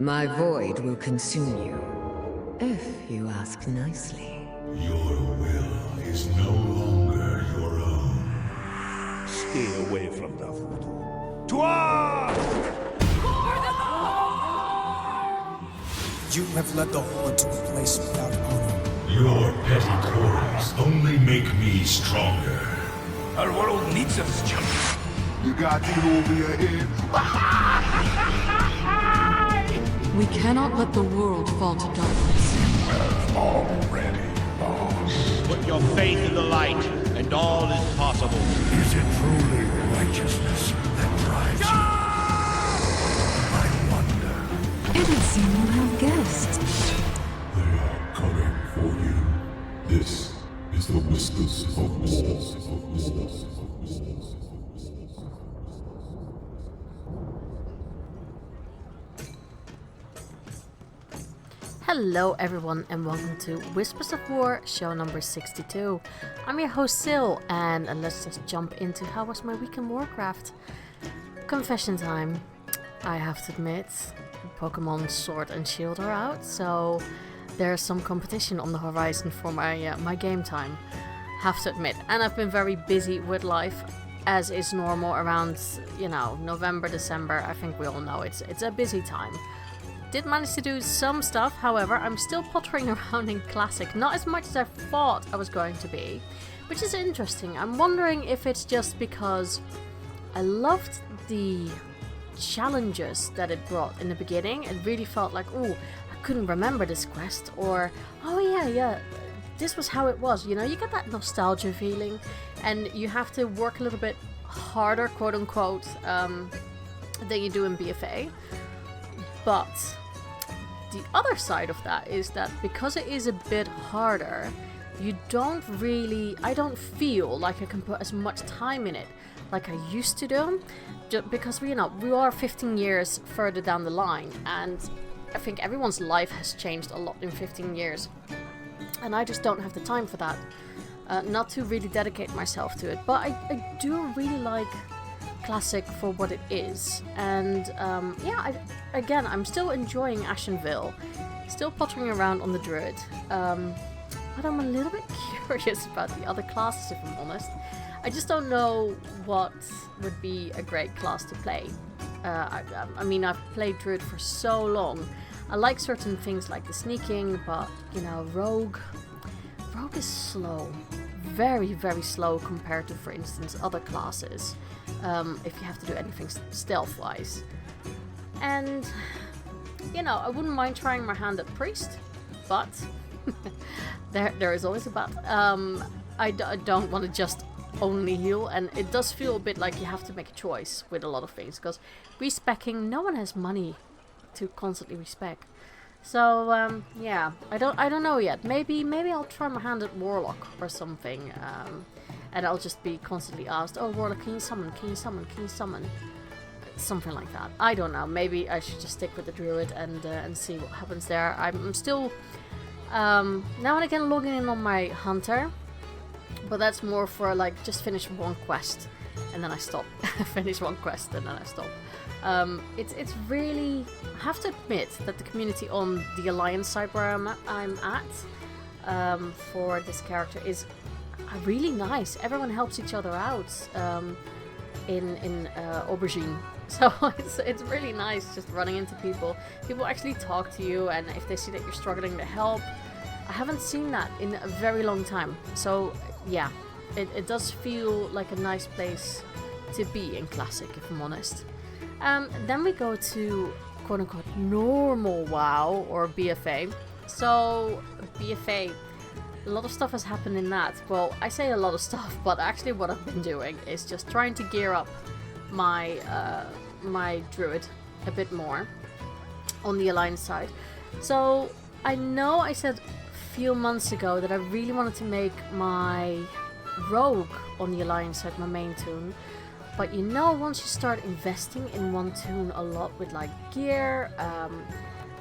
My void will consume you, if you ask nicely. Your will is no longer your own. Stay away from the voodoo. Toi! You have led the Horde to a place without honor. Your petty quarrels only make me stronger. Our world needs us, champion. You got it over your head. We cannot let the world fall to darkness. Already lost. Put your faith in the light, and all is possible. Is it truly righteousness that drives you? I wonder. It would seem you have guests. They are coming for you. This is the Whispers of War. Hello everyone and welcome to Whispers of War, show number 62. I'm your host Sil, and let's just jump into how was my week in Warcraft. Confession time. I have to admit, Pokemon Sword and Shield are out, so there's some competition on the horizon for my game time. Have to admit, and I've been very busy with life, as is normal around, November, December. I think we all know it's a busy time. Did manage to do some stuff, however, I'm still pottering around in Classic, not as much as I thought I was going to be, which is interesting. I'm wondering if it's just because I loved the challenges that it brought in the beginning. It really felt like, oh, I couldn't remember this quest, or, oh yeah, this was how it was, you get that nostalgia feeling, and you have to work a little bit harder, quote unquote, than you do in BFA. But the other side of that is that because it is a bit harder, I don't feel like I can put as much time in it like I used to do, just because we are 15 years further down the line, and I think everyone's life has changed a lot in 15 years, and I just don't have the time for that, not to really dedicate myself to it. But I do really like Classic for what it is, and I'm still enjoying Ashenville, still pottering around on the Druid, but I'm a little bit curious about the other classes, if I'm honest. I just don't know what would be a great class to play. I've played Druid for so long. I like certain things like the sneaking, but Rogue is slow, very, very slow compared to, for instance, other classes. If you have to do anything stealth-wise. And, I wouldn't mind trying my hand at Priest, but there is always a but. I don't want to just only heal, and it does feel a bit like you have to make a choice with a lot of things, because respeccing, no one has money to constantly respec. So, I don't know yet. Maybe I'll try my hand at Warlock or something, and I'll just be constantly asked, oh, Warlock, can you summon? Can you summon? Can you summon? Something like that. I don't know. Maybe I should just stick with the Druid and see what happens there. I'm still, now and again, logging in on my Hunter, but that's more for, just finish one quest, and then I stop. Finish one quest, and then I stop. It's really, I have to admit that the community on the Alliance side where I'm at, for this character is really nice. Everyone helps each other out in Aubergine, so it's really nice just running into people. People actually talk to you, and if they see that you're struggling, to help. I haven't seen that in a very long time, so yeah, it does feel like a nice place to be in Classic, if I'm honest. Then we go to quote-unquote normal WoW, or BFA. So BFA, a lot of stuff has happened in that. Well, I say a lot of stuff, but actually what I've been doing is just trying to gear up my my Druid a bit more on the Alliance side. So I know I said a few months ago that I really wanted to make my Rogue on the Alliance side my main toon. But once you start investing in one toon a lot with gear,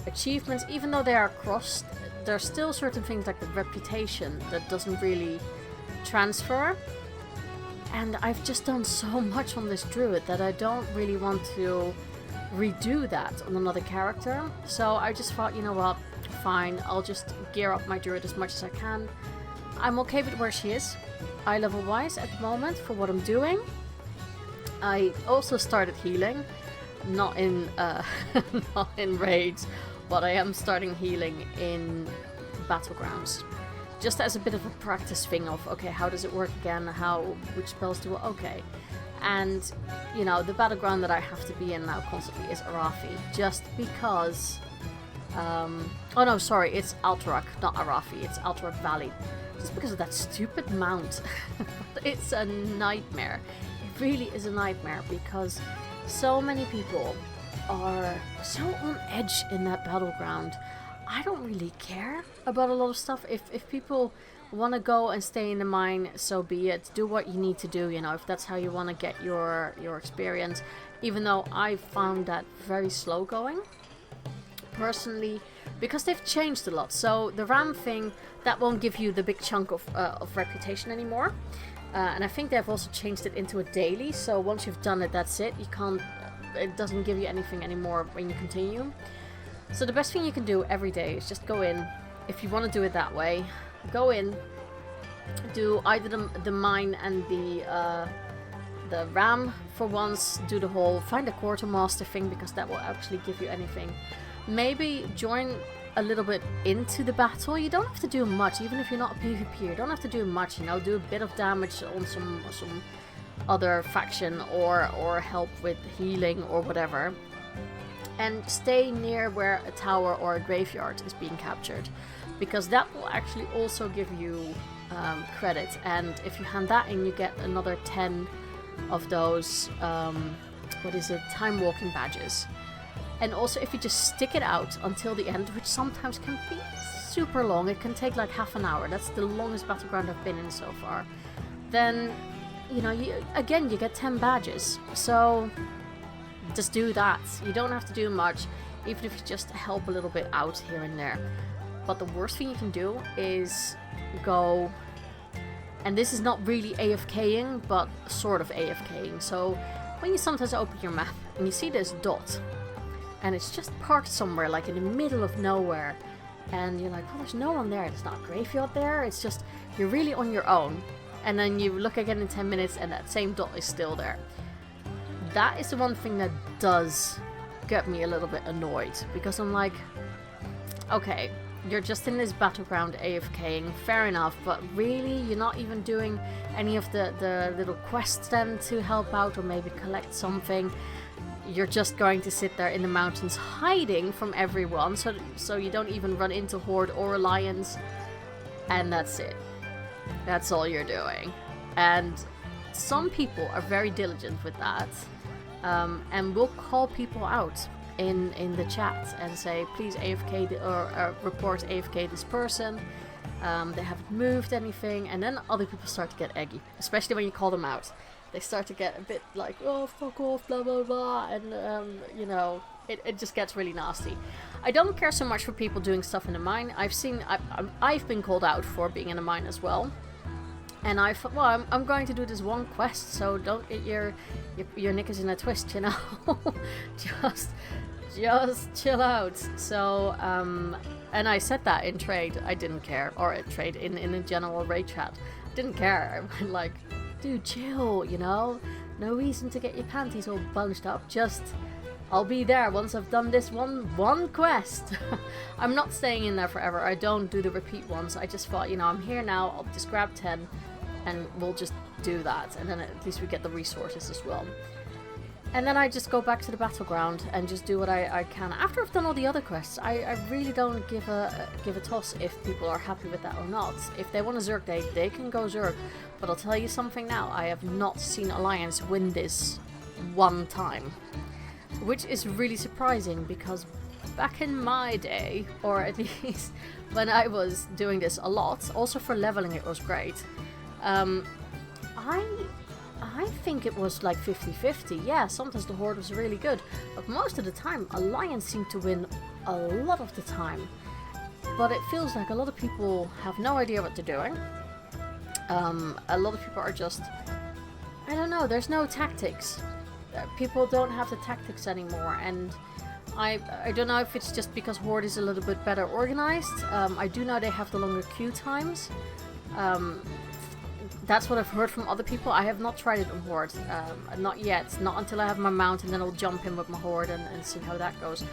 achievements, even though they are crossed, there are still certain things like the reputation that doesn't really transfer. And I've just done so much on this Druid that I don't really want to redo that on another character. So I just thought, you know what, fine, I'll just gear up my druid as much as I can. I'm okay with where she is, eye level wise at the moment for what I'm doing. I also started healing, not in not in raids, but I am starting healing in battlegrounds, just as a bit of a practice thing of, okay, how does it work again? Which spells do I, okay. And, you know, the battleground that I have to be in now constantly is Arathi, just because, oh no, sorry, it's Alterac, not Arathi, it's Alterac Valley, just because of that stupid mount. It's a nightmare. It really is a nightmare, because so many people are so on edge in that battleground. I don't really care about a lot of stuff. If people want to go and stay in the mine, so be it. Do what you need to do, you know, if that's how you want to get your experience. Even though I found that very slow going, personally, because they've changed a lot. So the RAM thing, that won't give you the big chunk of reputation anymore. And I think they've also changed it into a daily. So once you've done it, that's it. You can't. It doesn't give you anything anymore when you continue. So the best thing you can do every day is just go in. If you want to do it that way, go in, do either the mine and the ram for once, do the whole find a quartermaster thing, because that will actually give you anything. Maybe join a little bit into the battle. You don't have to do much, even if you're not a PvP. You don't have to do much, you know, do a bit of damage on some other faction or help with healing or whatever. And stay near where a tower or a graveyard is being captured, because that will actually also give you credit. And if you hand that in, you get another 10 of those time walking badges. And also, if you just stick it out until the end, which sometimes can be super long, it can take like half an hour, that's the longest battleground I've been in so far, then, you know, you get 10 badges. So just do that. You don't have to do much, even if you just help a little bit out here and there. But the worst thing you can do is go, and this is not really AFKing, but sort of AFKing. So when you sometimes open your map and you see this dot, and it's just parked somewhere like in the middle of nowhere, and you're like, well, there's no one there, there's not a graveyard there, it's just, you're really on your own. And then you look again in 10 minutes and that same dot is still there. That is the one thing that does get me a little bit annoyed, because I'm like, okay, you're just in this battleground AFKing, fair enough, but really, you're not even doing any of the little quests then to help out or maybe collect something. You're just going to sit there in the mountains hiding from everyone, so you don't even run into Horde or Alliance, and that's it. That's all you're doing. And some people are very diligent with that, and will call people out in the chat and say, please AFK or report AFK this person. They haven't moved anything, and then other people start to get eggy, especially when you call them out. They start to get a bit like, oh, fuck off, blah blah blah, and you know, it just gets really nasty. I don't care so much for people doing stuff in a mine. I've been called out for being in a mine as well. And I thought, well, I'm going to do this one quest, so don't get your knickers in a twist, you know. just chill out. So, and I said that in trade. I didn't care, or in trade in a general raid chat. I didn't care. I went like, dude, chill, you know. No reason to get your panties all bunched up. Just, I'll be there once I've done this one quest. I'm not staying in there forever. I don't do the repeat ones. I just thought, you know, I'm here now. I'll just grab 10. And we'll just do that, and then at least we get the resources as well. And then I just go back to the battleground and just do what I can. After I've done all the other quests, I really don't give a toss if people are happy with that or not. If they want to Zerg, they can go Zerg. But I'll tell you something now, I have not seen Alliance win this one time. Which is really surprising, because back in my day, or at least when I was doing this a lot, also for leveling it was great. I think it was like 50-50. Yeah, sometimes the Horde was really good, but most of the time Alliance seemed to win a lot of the time. But it feels like a lot of people have no idea what they're doing. A lot of people are just, I don't know, there's no tactics. people don't have the tactics anymore, and I don't know if it's just because Horde is a little bit better organized. I do know they have the longer queue times. That's what I've heard from other people. I have not tried it on Horde, not yet. Not until I have my mount, and then I'll jump in with my Horde and see how that goes.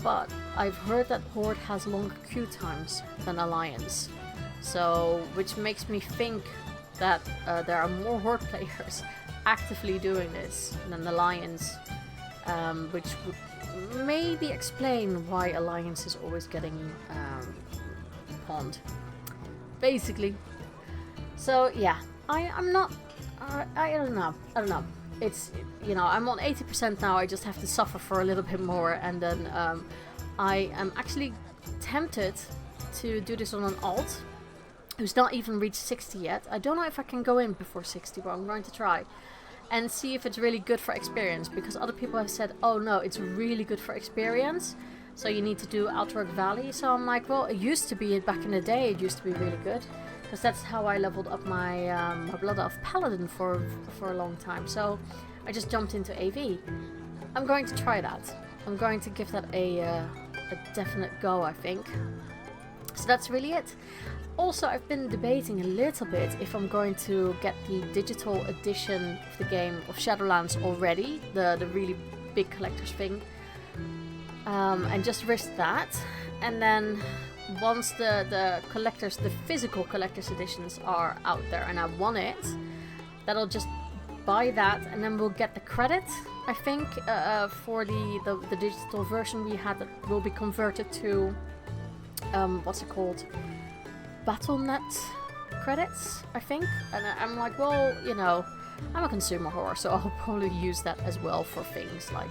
But I've heard that Horde has longer queue times than Alliance, so which makes me think that there are more Horde players actively doing this than Alliance, which would maybe explain why Alliance is always getting pawned, basically. So yeah, I'm not. I don't know. It's, you know, I'm on 80% now. I just have to suffer for a little bit more, and then I am actually tempted to do this on an alt who's not even reached 60 yet. I don't know if I can go in before 60, but I'm going to try and see if it's really good for experience, because other people have said, oh no, it's really good for experience, so you need to do Alterac Valley. So I'm like, well, it used to be, back in the day, it used to be really good, because that's how I leveled up my my Blood Elf Paladin for a long time. So I just jumped into AV. I'm going to try that. I'm going to give that a definite go, I think. So that's really it. Also, I've been debating a little bit if I'm going to get the digital edition of the game of Shadowlands already, the really big collector's thing, and just risk that. And then once the physical collector's editions are out there and I want it, that I'll just buy that, and then we'll get the credit, I think, for the digital version we had that will be converted to, what's it called? Battle.net credits, I think. And I'm like, well, you know, I'm a consumer whore, so I'll probably use that as well for things like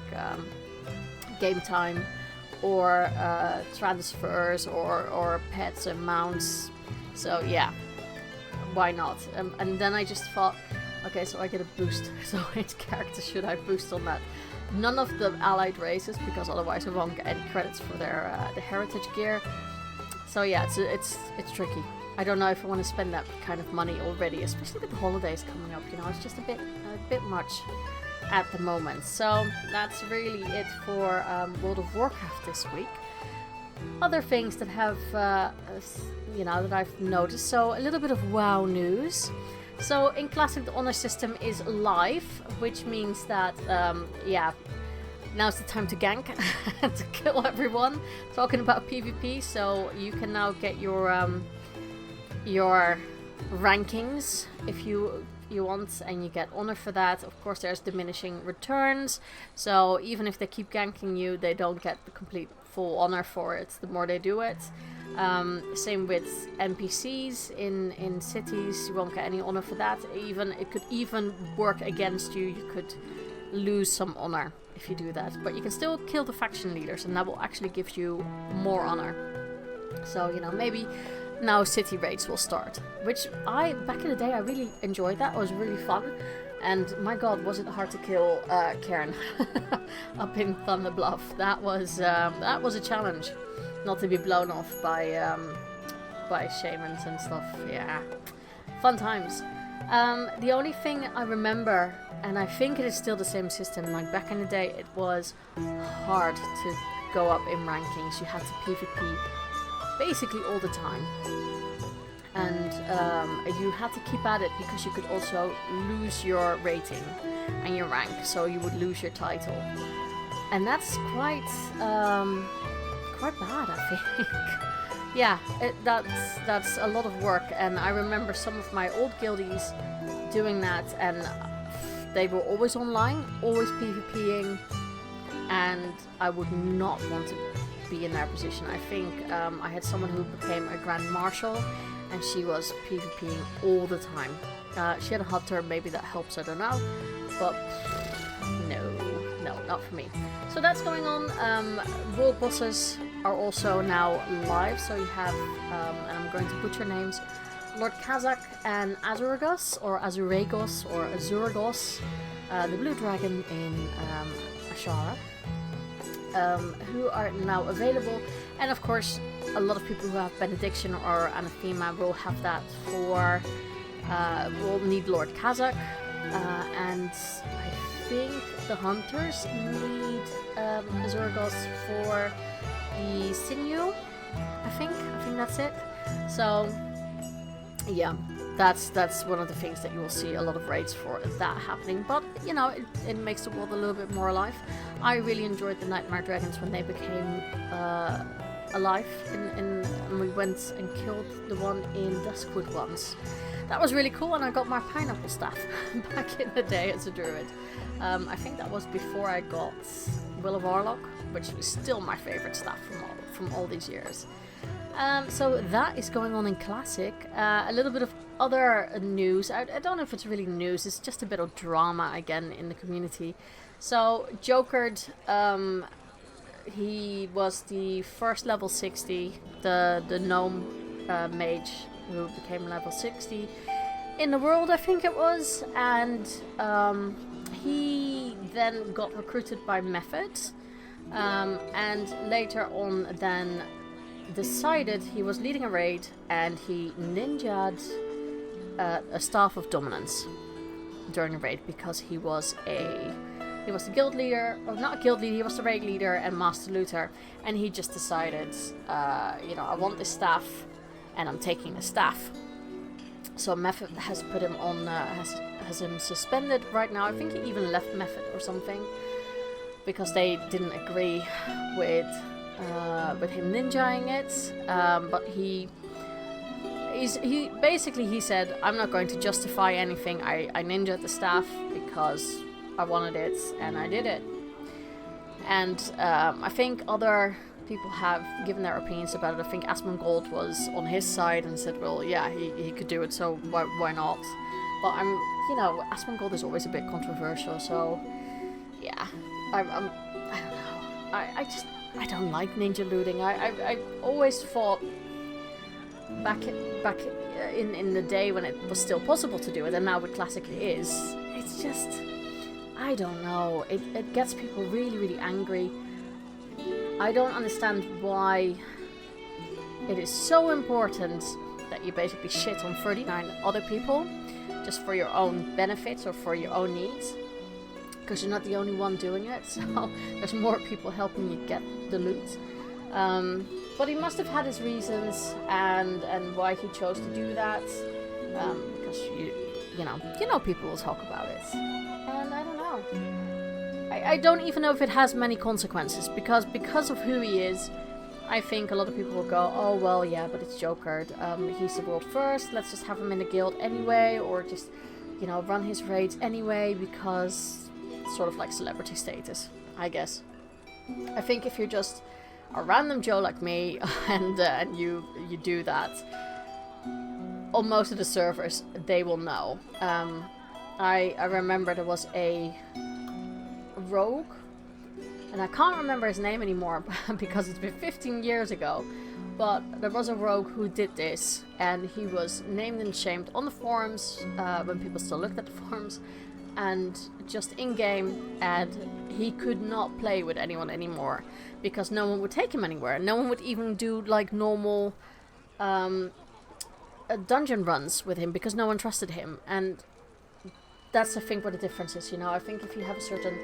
game time, or transfers, or pets and mounts. So yeah, why not? And then I just thought, okay, so I get a boost. So which character should I boost on that? None of the allied races, because otherwise I won't get any credits for their the heritage gear. So yeah, it's tricky. I don't know if I want to spend that kind of money already, especially with the holidays coming up. You know, it's just a bit much at the moment. So that's really it for World of Warcraft this week. Other things that have, you know, that I've noticed. So a little bit of WoW news. So in Classic, the honor system is live, which means that, yeah, now's the time to gank and to kill everyone. Talking about PvP, so you can now get your rankings if you want, and you get honor for that. Of course, there's diminishing returns, so even if they keep ganking you, they don't get the complete full honor for it the more they do it. Same with NPCs in cities, you won't get any honor for that. It could even work against you. You could lose some honor if you do that, but you can still kill the faction leaders, and that will actually give you more honor. So, you know, maybe now city raids will start, which back in the day I really enjoyed. That was really fun, and my god, was it hard to kill Cairn up in Thunder Bluff. That was a challenge, not to be blown off by shamans and stuff. Yeah, fun times. The only thing I remember, and I think it is still the same system, like back in the day, it was hard to go up in rankings. You had to PvP basically all the time, and you had to keep at it, because you could also lose your rating and your rank, so you would lose your title, and that's quite bad, I think. Yeah, that's a lot of work, and I remember some of my old guildies doing that, and they were always online, always PvPing, and I would not want to be in their position. I think I had someone who became a Grand Marshal, and she was PvPing all the time. She had a hot turn, maybe that helps, I don't know, but no, not for me. So that's going on. World bosses are also now live, so you have, and I'm going to butcher names, Lord Kazak and Azuragos, or Azuragos, or Azuragos, the blue dragon in Ashara, who are now available. And of course, a lot of people who have Benediction or Anathema will have that for, will need Lord Kazak, and I think the hunters need Zergos for the sinew. I think that's it. So yeah, that's one of the things that you will see a lot of raids for that happening. But you know, it makes the world a little bit more alive. I really enjoyed the Nightmare Dragons when they became alive, and we went and killed the one in Duskwood once. That was really cool, and I got my pineapple staff back in the day as a druid. I think that was before I got Will of Arlok, which is still my favorite staff from all these years. So that is going on in Classic. A little bit of other news. I don't know if it's really news. It's just a bit of drama again in the community. So Jokered, he was the first level 60, the gnome mage who became level 60 in the world, I think it was, and he then got recruited by Method, and later on then decided he was leading a raid, and he ninja'd a Staff of Dominance during the raid because he was the guild leader, or not a guild leader, he was the raid leader and master looter, and he just decided, I want this staff, and I'm taking the staff. So Method has put him on, has him suspended right now. I think he even left Method or something, because they didn't agree with him ninjaing it. But he said, I'm not going to justify anything. I ninja'd the staff because I wanted it, and I did it. And I think other people have given their opinions about it. I think Asmongold was on his side and said, well, yeah, he could do it, so why not? But Asmongold is always a bit controversial, so yeah, I don't know. I don't like ninja looting. I always thought back in the day when it was still possible to do it, and now with Classic it is. It's just, I don't know. It gets people really, really angry. I don't understand why it is so important that you basically shit on 39 other people just for your own benefits or for your own needs, because you're not the only one doing it, so there's more people helping you get the loot. But he must have had his reasons and why he chose to do that, because you know people will talk about it, and I don't know. I don't even know if it has many consequences, because of who he is. I think a lot of people will go, oh well, yeah, but it's Jokered. He's the world first. Let's just have him in the guild anyway, or just run his raids anyway, because it's sort of like celebrity status, I guess. I think if you're just a random Joe like me and you do that, on most of the servers they will know. I remember there was a rogue, and I can't remember his name anymore because it's been 15 years ago, but there was a rogue who did this, and he was named and shamed on the forums when people still looked at the forums, and just in-game, and he could not play with anyone anymore because no one would take him anywhere. No one would even do like normal dungeon runs with him because no one trusted him. And that's I think what the difference is. I think if you have a certain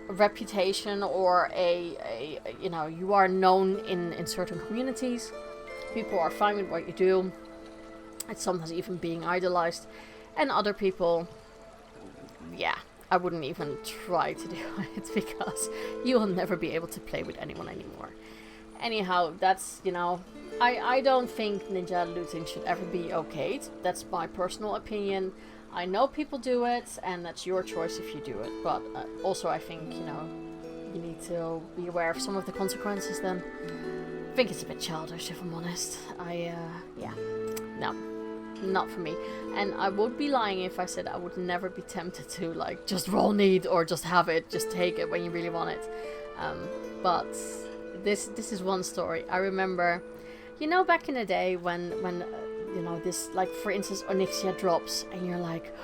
reputation or you are known in certain communities, people are fine with what you do. It's sometimes even being idolized, and other people, yeah, I wouldn't even try to do it because you will never be able to play with anyone anymore. Anyhow, that's, I don't think ninja looting should ever be okayed. That's my personal opinion. I know people do it, and that's your choice if you do it. But also I think, you need to be aware of some of the consequences then. I think it's a bit childish, if I'm honest. No. Not for me. And I would be lying if I said I would never be tempted to just roll need or just have it, just take it when you really want it. But this is one story. I remember, back in the day when this, for instance, Onyxia drops, and you're like,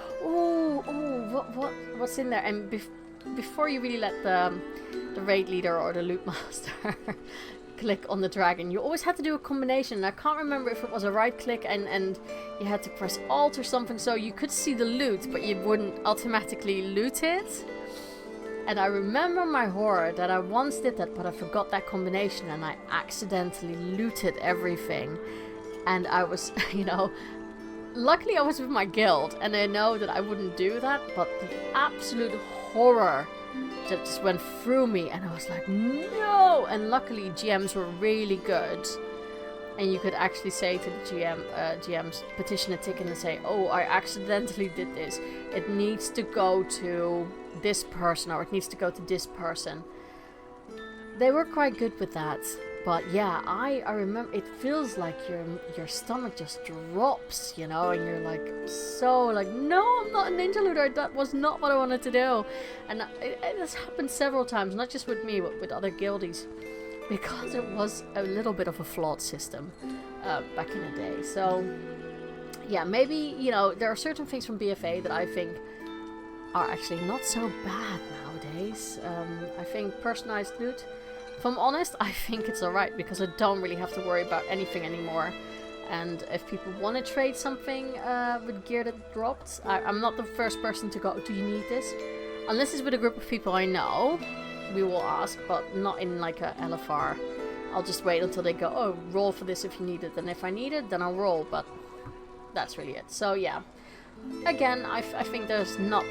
what's in there? And before you really let the raid leader or the loot master click on the dragon, you always had to do a combination. I can't remember if it was a right click and you had to press Alt or something so you could see the loot, but you wouldn't automatically loot it. And I remember my horror that I once did that, but I forgot that combination and I accidentally looted everything. And I was, luckily I was with my guild and they know that I wouldn't do that, but the absolute horror that just went through me and I was like, no! And luckily GMs were really good. And you could actually say to the GMs, petition a ticket and say, oh, I accidentally did this. It needs to go to this person or it needs to go to this person. They were quite good with that. But yeah, I remember it feels like your stomach just drops, and you're like, no, I'm not a ninja looter. That was not what I wanted to do. And it has happened several times, not just with me, but with other guildies. Because it was a little bit of a flawed system back in the day. So, yeah, maybe, there are certain things from BFA that I think are actually not so bad nowadays. I think personalized loot, if I'm honest, I think it's alright because I don't really have to worry about anything anymore. And if people want to trade something with gear that dropped, I'm not the first person to go, do you need this? Unless it's with a group of people I know. We will ask, but not in like a LFR. I'll just wait until they go, oh, roll for this if you need it, and if I need it, then I'll roll, but that's really it. So yeah, again, I think there's not,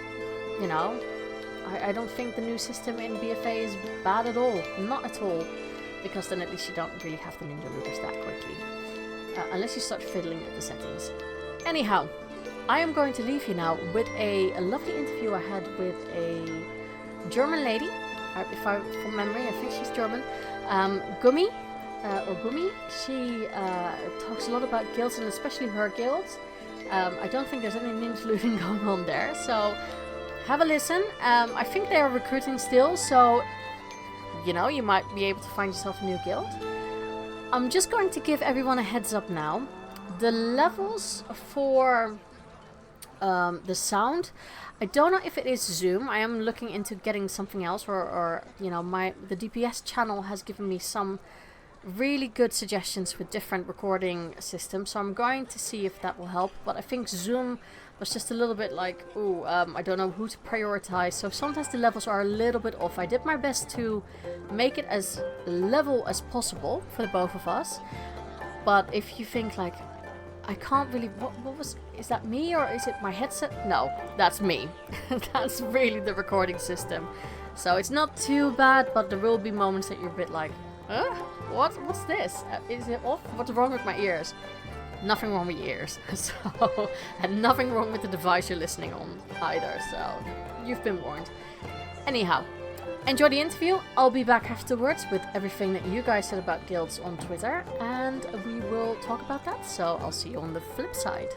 I don't think the new system in BFA is bad at all, not at all, because then at least you don't really have the ninja looters that quickly, unless you start fiddling with the settings. Anyhow, I am going to leave you now with a lovely interview I had with a German lady. If I, from memory, I think she's German. Gumi, or Gumi. She talks a lot about guilds and especially her guilds. I don't think there's any ninja looting going on there, so have a listen. I think they are recruiting still, so you might be able to find yourself a new guild. I'm just going to give everyone a heads up now. The levels for the sound, I don't know if it is Zoom. I am looking into getting something else, or the DPS channel has given me some really good suggestions with different recording systems, so I'm going to see if that will help. But I think Zoom was just a little bit like, I don't know who to prioritize, so sometimes the levels are a little bit off. I did my best to make it as level as possible for the both of us, but if you think like, I can't really, is that me or is it my headset? No, that's me. That's really the recording system. So it's not too bad, but there will be moments that you're a bit like, what's this? Is it off? What's wrong with my ears? Nothing wrong with your ears. So, and nothing wrong with the device you're listening on either. So you've been warned. Anyhow, enjoy the interview. I'll be back afterwards with everything that you guys said about guilds on Twitter, and we will talk about that. So I'll see you on the flip side.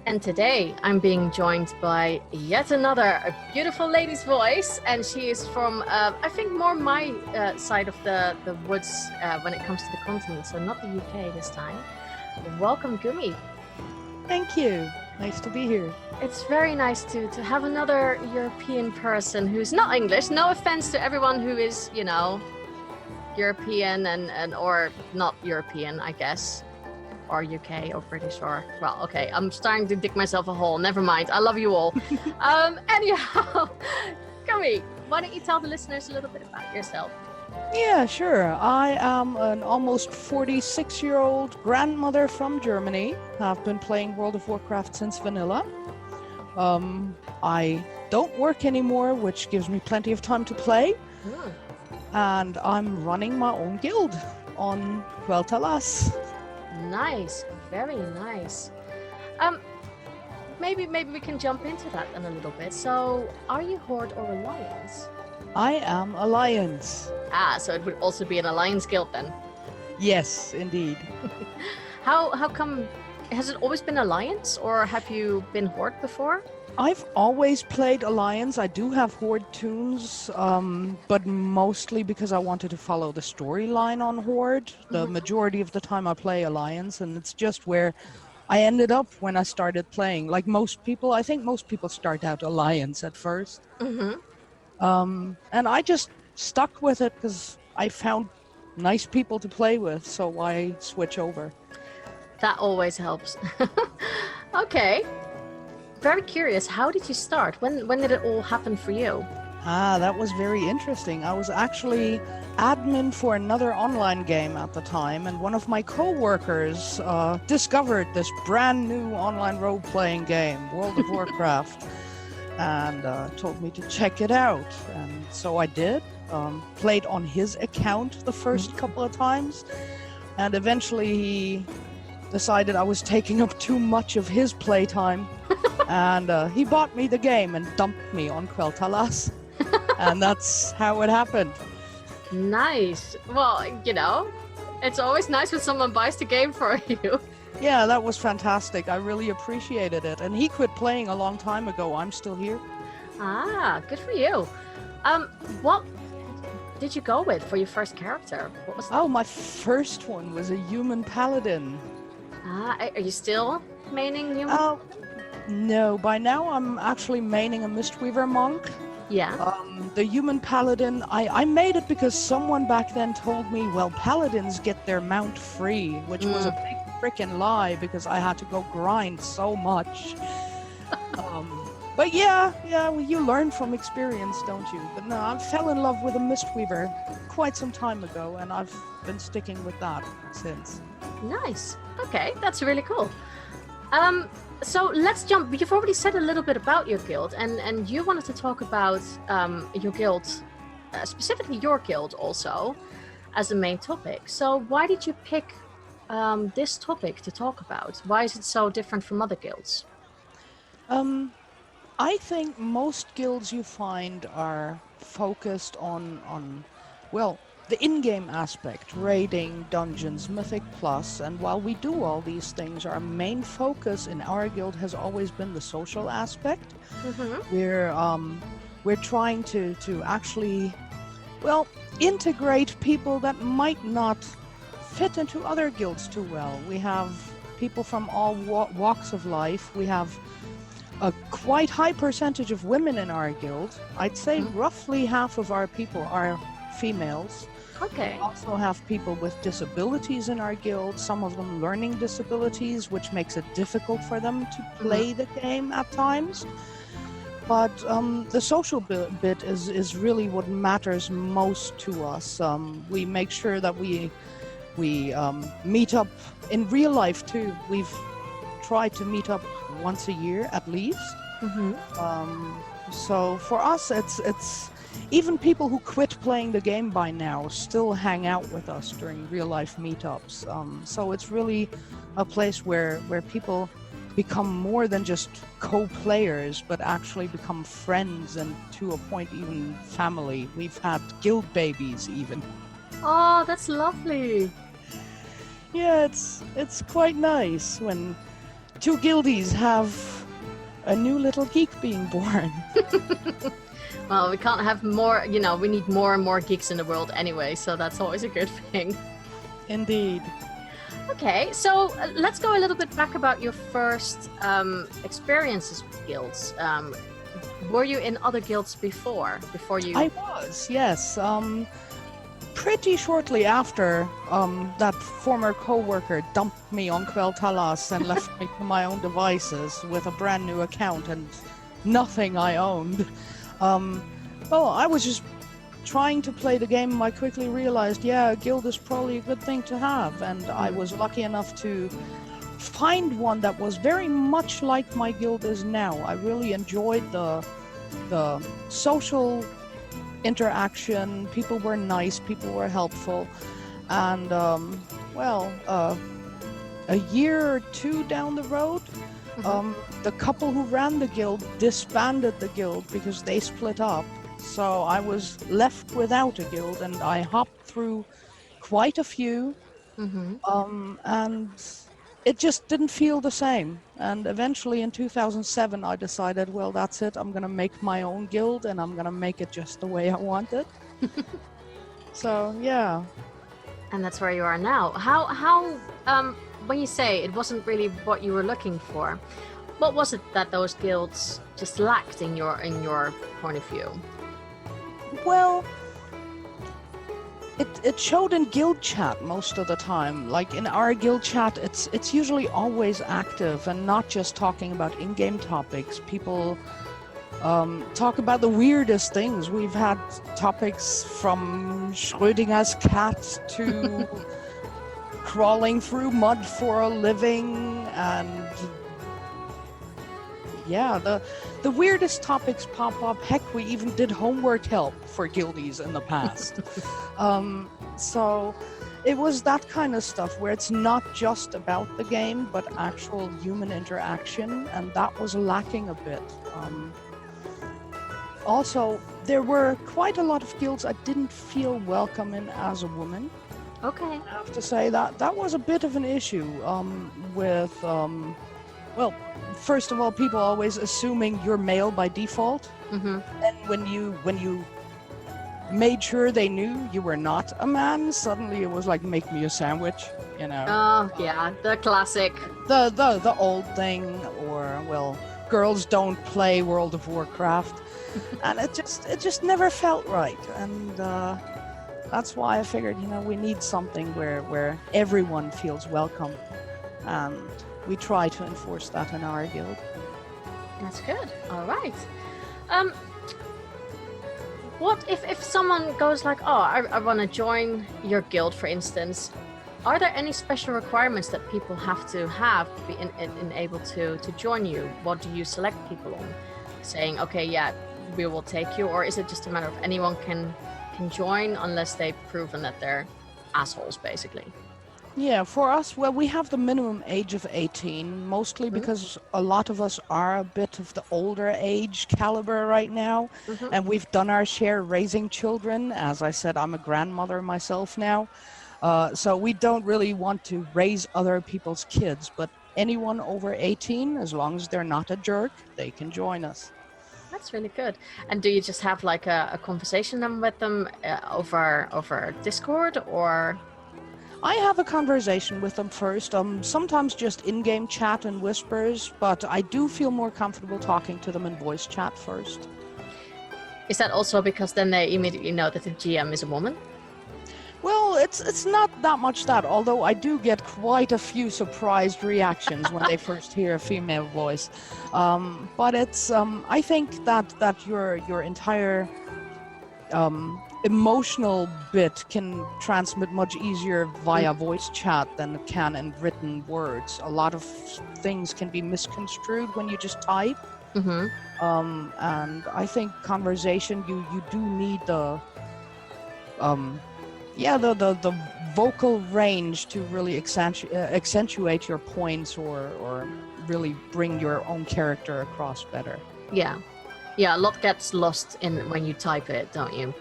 And today I'm being joined by yet another beautiful lady's voice, and she is from, I think, more my side of the woods when it comes to the continent, so not the UK this time. Welcome, Gumi. Thank you. Nice to be here. It's very nice to have another European person who's not English. No offense to everyone who is, European and or not European, I guess. Or UK or British or, well, okay, I'm starting to dig myself a hole. Never mind. I love you all. Anyhow, Gumi, why don't you tell the listeners a little bit about yourself? Yeah, sure. I am an almost 46-year-old grandmother from Germany. I've been playing World of Warcraft since vanilla. I don't work anymore, which gives me plenty of time to play. And I'm running my own guild on Quel'Thalas. Nice, very nice. Maybe we can jump into that in a little bit. So, are you Horde or Alliance? I am Alliance. So it would also be an Alliance guild then? Yes, indeed. How come, has it always been Alliance, or have you been Horde before? I've always played Alliance. I do have Horde tunes, but mostly because I wanted to follow the storyline on Horde. The majority of the time I play Alliance, and it's just where I ended up when I started playing. Like most people, I think most people start out Alliance at first. And I just stuck with it because I found nice people to play with, so why switch over? That always helps. Okay. Very curious, how did you start? When did it all happen for you? Ah, that was very interesting. I was actually admin for another online game at the time, and one of my co-workers discovered this brand new online role-playing game, World of Warcraft, and told me to check it out. And so I did. Played on his account the first couple of times, and eventually he decided I was taking up too much of his playtime, and he bought me the game and dumped me on Quel'Thalas. And that's how it happened. Nice. Well, you know, it's always nice when someone buys the game for you. Yeah, that was fantastic. I really appreciated it. And he quit playing a long time ago. I'm still here. Ah, good for you. What did you go with for your first character? What was Oh, my first one was a human paladin. Are you still maining human? Oh, no. By now, I'm actually maining a Mistweaver monk. Yeah. The human paladin, I made it because someone back then told me, well, paladins get their mount free, which was a big freaking lie because I had to go grind so much. But yeah, well, you learn from experience, don't you? But no, I fell in love with a Mistweaver quite some time ago, and I've been sticking with that since. Nice. Okay, that's really cool. So let's jump. You've already said a little bit about your guild, and you wanted to talk about your guild, specifically your guild also, as the main topic. So why did you pick this topic to talk about? Why is it so different from other guilds? I think most guilds you find are focused on well, the in-game aspect, raiding, dungeons, Mythic Plus, and while we do all these things, our main focus in our guild has always been the social aspect. We're trying to actually, well, integrate people that might not fit into other guilds too well. We have people from all walks of life. We have a quite high percentage of women in our guild. I'd say roughly half of our people are females. Okay. We also have people with disabilities in our guild, some of them learning disabilities, which makes it difficult for them to play the game at times. But the social bit is really what matters most to us. We make sure that we meet up in real life too. We've tried to meet up once a year at least. So for us, it's even people who quit playing the game by now still hang out with us during real life meetups. So it's really a place where people become more than just co-players, but actually become friends and to a point even family. We've had guild babies even. Oh, that's lovely. Yeah, it's quite nice when two guildies have a new little geek being born. Well, we can't have more, you know, we need more and more geeks in the world anyway, so that's always a good thing. Indeed. Okay, so let's go a little bit back about your first experiences with guilds. Were you in other guilds before you... I was, yes. Pretty shortly after that former co-worker dumped me on Quel'Thalas and left me to my own devices with a brand new account and nothing I owned. Well, I was just trying to play the game. I quickly realized, yeah, a guild is probably a good thing to have, and I was lucky enough to find one that was very much like my guild is now. I really enjoyed the social interaction. People were nice, people were helpful, and a year or two down the road, the couple who ran the guild disbanded the guild because they split up. So I was left without a guild, and I hopped through quite a few, and it just didn't feel the same. And eventually in 2007 I decided, well, that's it, I'm gonna make my own guild, and I'm gonna make it just the way I want it. So yeah. And that's where you are now. How when you say it wasn't really what you were looking for, what was it that those guilds just lacked in your point of view? Well, it showed in guild chat most of the time. Like in our guild chat, it's usually always active and not just talking about in-game topics. People talk about the weirdest things. We've had topics from Schrödinger's cat to crawling through mud for a living, and yeah, the weirdest topics pop up. Heck, we even did homework help for guildies in the past. So it was that kind of stuff where it's not just about the game, but actual human interaction, and that was lacking a bit. Also, there were quite a lot of guilds I didn't feel welcome in as a woman. Okay. I have to say that was a bit of an issue with, well, first of all, people always assuming you're male by default. Mm-hmm. And when you made sure they knew you were not a man, suddenly it was like, make me a sandwich, you know. Oh, yeah, the classic. The old thing, or, well, girls don't play World of Warcraft. And it just never felt right. And that's why I figured, you know, we need something where everyone feels welcome. And we try to enforce that in our guild. That's good. All right. What if someone goes like, oh, I want to join your guild, for instance? Are there any special requirements that people have to be able to join you? What do you select people on? Saying, okay, yeah, we will take you, or is it just a matter of anyone can join unless they've proven that they're assholes, basically? Yeah, for us, well, we have the minimum age of 18, mostly because a lot of us are a bit of the older age caliber right now, and we've done our share raising children. As I said, I'm a grandmother myself now, so we don't really want to raise other people's kids, but anyone over 18, as long as they're not a jerk, they can join us. That's really good. And do you just have like a conversation with them over Discord, or? I have a conversation with them first, sometimes just in-game chat and whispers, but I do feel more comfortable talking to them in voice chat first. Is that also because then they immediately know that the GM is a woman? Well, it's not that much that, although I do get quite a few surprised reactions when they first hear a female voice. But it's, I think that your entire emotional bit can transmit much easier via voice chat than it can in written words. A lot of things can be misconstrued when you just type. Mm-hmm. And I think conversation, you do need the vocal range to really accentuate your points or really bring your own character across better. Yeah, a lot gets lost when you type it, don't you?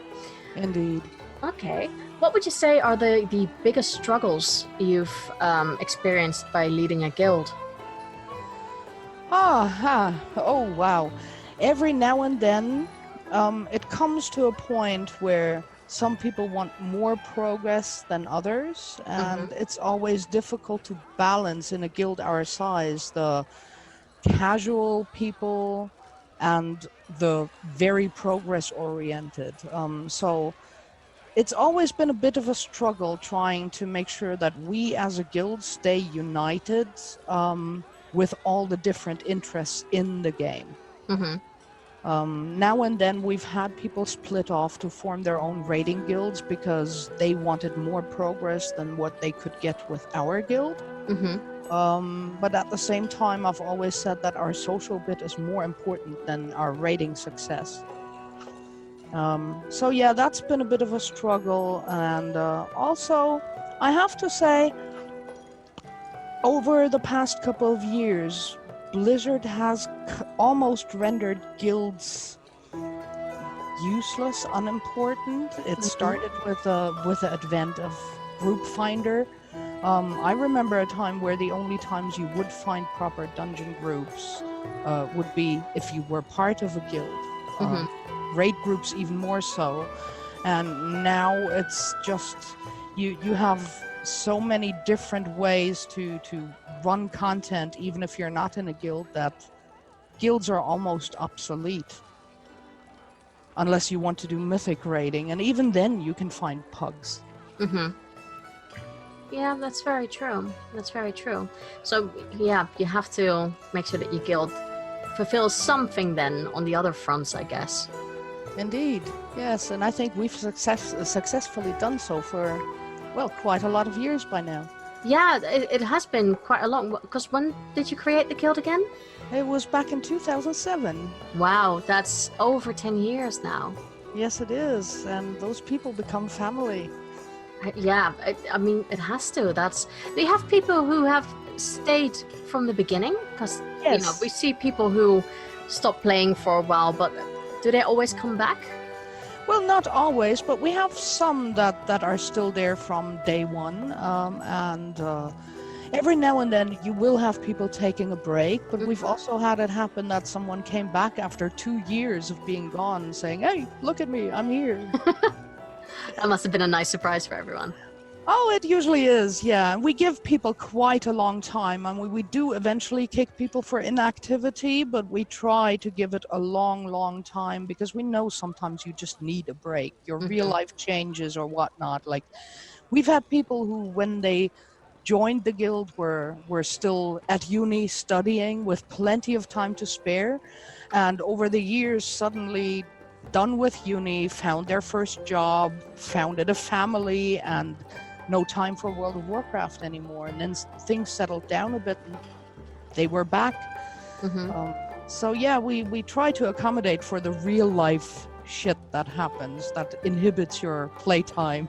Indeed. Okay. What would you say are the biggest struggles you've experienced by leading a guild? Oh, wow. Every now and then, it comes to a point where some people want more progress than others, and it's always difficult to balance in a guild our size the casual people and the very progress-oriented. So it's always been a bit of a struggle trying to make sure that we as a guild stay united with all the different interests in the game. Now and then we've had people split off to form their own raiding guilds because they wanted more progress than what they could get with our guild. But at the same time, I've always said that our social bit is more important than our raiding success. So yeah, that's been a bit of a struggle. And also, I have to say, over the past couple of years, Blizzard has almost rendered guilds useless, unimportant. It started with the advent of Group Finder. I remember a time where the only times you would find proper dungeon groups would be if you were part of a guild. Raid groups even more so. And now it's just, you have so many different ways to run content, even if you're not in a guild, that guilds are almost obsolete. Unless you want to do mythic raiding, and even then you can find pugs. Yeah, that's very true. So yeah, you have to make sure that your guild fulfills something then on the other fronts, I guess. Indeed, yes, and I think we've successfully done so for, well, quite a lot of years by now. Yeah, it has been quite a long. Because when did you create the guild again? It was back in 2007. Wow, that's over 10 years now. Yes, it is, and those people become family. Yeah, I mean, it has to. Do you have people who have stayed from the beginning? Because Yes. we see people who stop playing for a while, but do they always come back? Well, not always, but we have some that are still there from day one, and every now and then you will have people taking a break, but we've also had it happen that someone came back after 2 years of being gone saying, hey, look at me, I'm here. That must have been a nice surprise for everyone. Oh, it usually is, yeah. We give people quite a long time, and we do eventually kick people for inactivity, but we try to give it a long, long time because we know sometimes you just need a break. Your real life changes or whatnot. Like, we've had people who, when they joined the guild, were still at uni studying with plenty of time to spare, and over the years suddenly done with uni, found their first job, founded a family, and no time for World of Warcraft anymore. And then things settled down a bit and they were back. So yeah, we try to accommodate for the real life shit that happens that inhibits your playtime.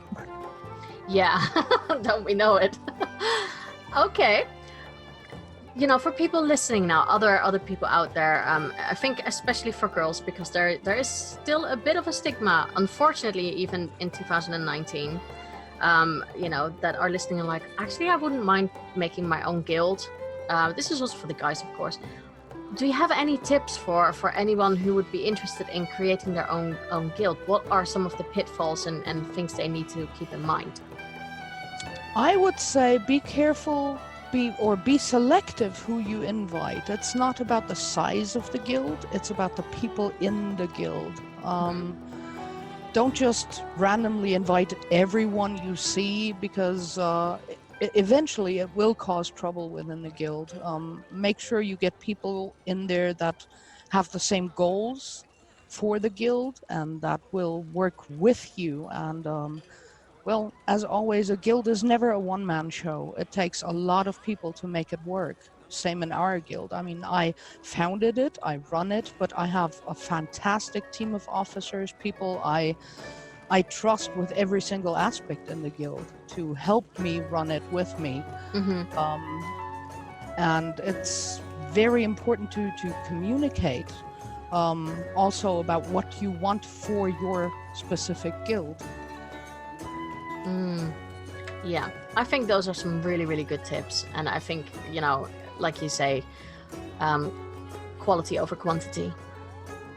Yeah, don't we know it? Okay. For people listening now, other people out there, I think especially for girls, because there is still a bit of a stigma, unfortunately, even in 2019, that are listening and like, actually, I wouldn't mind making my own guild. This is also for the guys, of course. Do you have any tips for anyone who would be interested in creating their own guild? What are some of the pitfalls and things they need to keep in mind? I would say be careful, be selective who you invite. It's not about the size of the guild, it's about the people in the guild. Don't just randomly invite everyone you see, because eventually it will cause trouble within the guild. Make sure you get people in there that have the same goals for the guild and that will work with you. And well, as always, a guild is never a one-man show. It takes a lot of people to make it work. Same in our guild. I mean, I founded it, I run it, but I have a fantastic team of officers, people I trust with every single aspect in the guild to help me run it with me. And it's very important to communicate also about what you want for your specific guild. Yeah, I think those are some really, really good tips. And I think, like you say, quality over quantity.